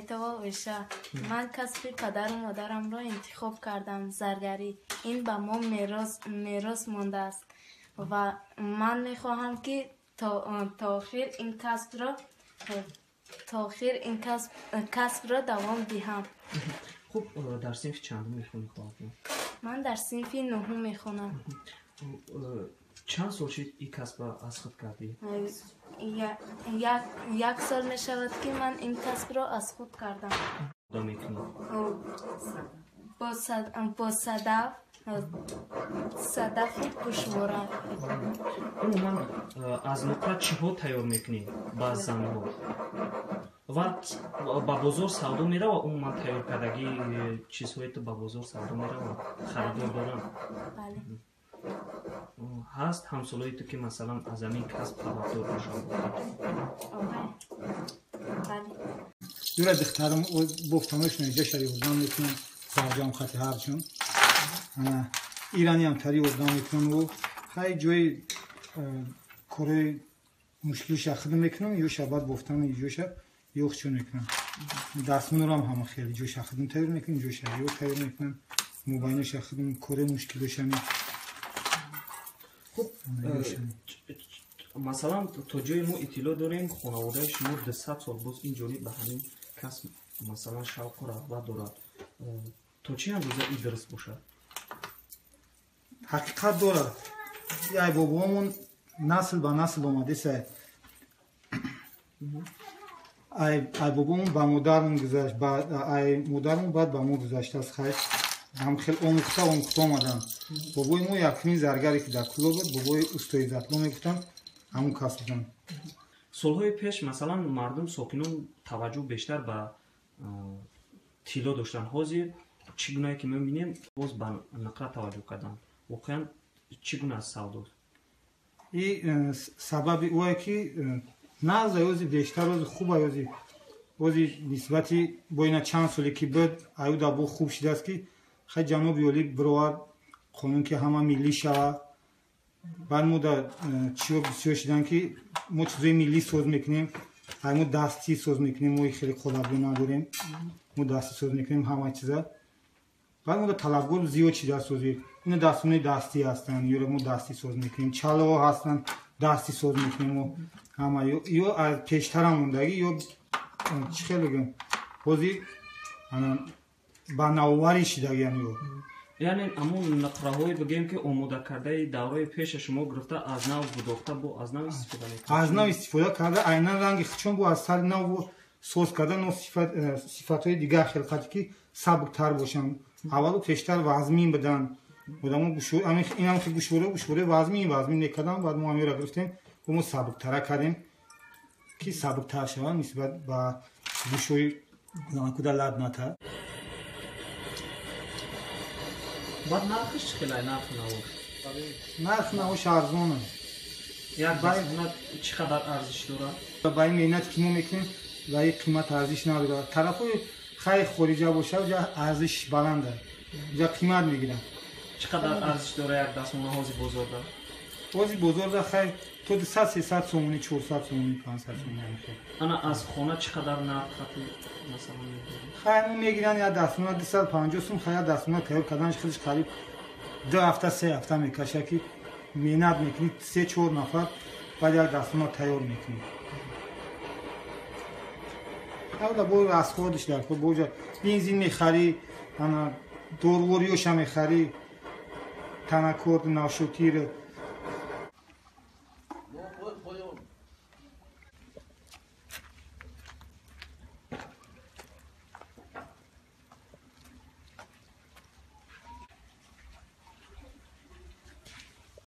تو بشه. من کسب پدر و مادرم را انتخاب کردم، زرگری. این به ما میراث مانده است و من میخواهم که تا آخر این کسب را دوام دهم. خوب در صنف چند میخونی خواهد؟ من در صنف نهم میخونم. چند سال شد این کسب را از خود کردی؟ یک سال می شود که من این کسب را از خود کردم. دا میکنی؟ با صدف گوشواره. عموما از نقره چی ها تیار میکنی با زن ها؟ و با بازار سودا میره و عموما تیار کردگی چیزهایی تو با بازار سودا میره و خریدار دارن؟ بله. هست همسالایی تو که مثلا از همین کسب خبردار باشن؟ بله. یورا دخترم بفتمش نجا شری وزن میکنم سرجام خطی هرچون ایرانی هم تری وزن میکنم و خیلی جوی کره مشکل شخصی میکنم یو شبات بفتم یو شب یو خچون میکنم دستمون رو هم خیلی جو شخصی تیر میکنم جو شب یو تیر میکنم موبایل شخصی کره مشکلش هم مثلا تا جای ما اطلاع داریم خانواده شما 200 سال باز این جوری به همین کسب مثلا شوق و رغبت دارد. تا چه اندازه این درست باشد؟ حقیقت دارد. ای بابامون نسل به نسل آمده سه. ای بابامون با مادرمون گذشت، ای مادرمون بعد با ما گذشت از خیلی هم خیلی آموخته آمدن. بابای ما یکمین زرگری که در کلو بود، بابای استای زتلو میگفتن همون کسب بودن. سالهای پیش مثلا مردم ساکنان توجه بیشتر به طلا داشتن. حاضر چگونه که میبینیم باز به نقره توجه کردن. واقعا چگونه از سوداست؟ این سبب اوه که نازه اوزی بیشتر اوزی خوب اوزی نسبتی با اینا چند سالی که بود ایو دابو خوب شده است که خیلی جنوب یولی بروار قانون که همه ملی شود. بعد ما در چیو بسیار شدن که ما چیزای ملی سوز میکنیم، ما دستی سوز میکنیم، ما خیلی خلابی نداریم، ما دستی سوز میکنیم همه چیزا. بعد ما در طلبگور زیاد چیزا سوزی، این دستونه دستی هستن، یا ما دستی سوز میکنیم، چلو هستن دستی سوز میکنیم و همه یا از پیشتر هم موندگی یا چی خیلی بگم بازی با نووری شدگی هم یعنی همون نقره‌های بگیم که آماده کرده دوره پیش شما گرفته از نو بدوخته با از نو استفاده میکنه. از نو استفاده کرده عیناً رنگ خچون با از سر نو سوز کرده نو صفات‌های دیگه خلقتی که سبک‌تر باشن. اولو پیشتر وزمین بدن. بودم گوشور این هم که گوشوره وزمین نکردن بعد ما همین را گرفتیم و ما سبک‌تر کردیم که سبک‌تر شوند نسبت به گوشوی نانکودا لدن‌تر. بعد نرخش خیلی نرخ نوش ارزونه. یک دستونه چقدر ارزش داره؟ با این مهنت که ما میکنیم و این قیمت ارزش نداره. طرفای خیلی خارجه باشه و ارزش بلنده جا قیمت میگیرن. چقدر ارزش داره یک دستونه حوزی بزرگه؟ حوزی بزرگه خیلی تو 200-300 سومونی 400 سومونی 500 سومونی میخواد. انا از خونه چقدر نرخ مثلا میگیرن؟ خیلی میگیرن یا دستونه 250 سوم خیلی دستونه تیار کردنش خیلیش قریب 2 هفته 3 هفته میکشه که مهنت میکنی 3-4 نفر بعد یک دستونه تیار میکنی. حالا باید از خودش در خود باید بنزین میخری، دوروریوش هم میخری، تنکورد ناشوتیر